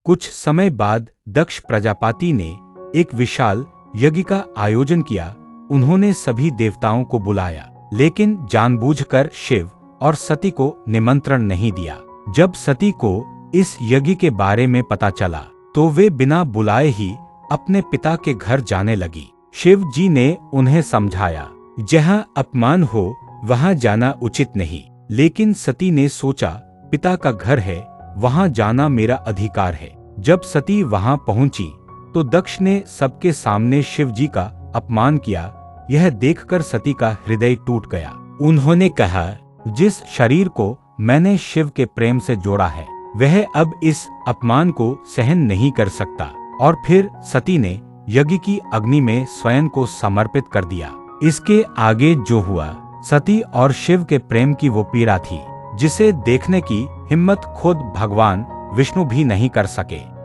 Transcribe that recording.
कुछ समय बाद दक्ष प्रजापति ने एक विशाल यज्ञ का आयोजन किया। उन्होंने सभी देवताओं को बुलाया, लेकिन जानबूझकर शिव और सती को निमंत्रण नहीं दिया। जब सती को इस यज्ञ के बारे में पता चला तो वे बिना बुलाए ही अपने पिता के घर जाने लगी। शिव जी ने उन्हें समझाया, जहां अपमान हो वहां जाना उचित नहीं, लेकिन सती ने सोचा पिता का घर है, वहां जाना मेरा अधिकार है। जब सती वहां पहुंची तो दक्ष ने सबके सामने शिव जी का अपमान किया। यह देखकर सती का हृदय टूट गया। उन्होंने कहा, जिस शरीर को मैंने शिव के प्रेम से जोड़ा है वह अब इस अपमान को सहन नहीं कर सकता। और फिर सती ने यज्ञ की अग्नि में स्वयं को समर्पित कर दिया। इसके आगे जो हुआ, सती और शिव के प्रेम की वो पीड़ा थी जिसे देखने की हिम्मत खुद भगवान विष्णु भी नहीं कर सके।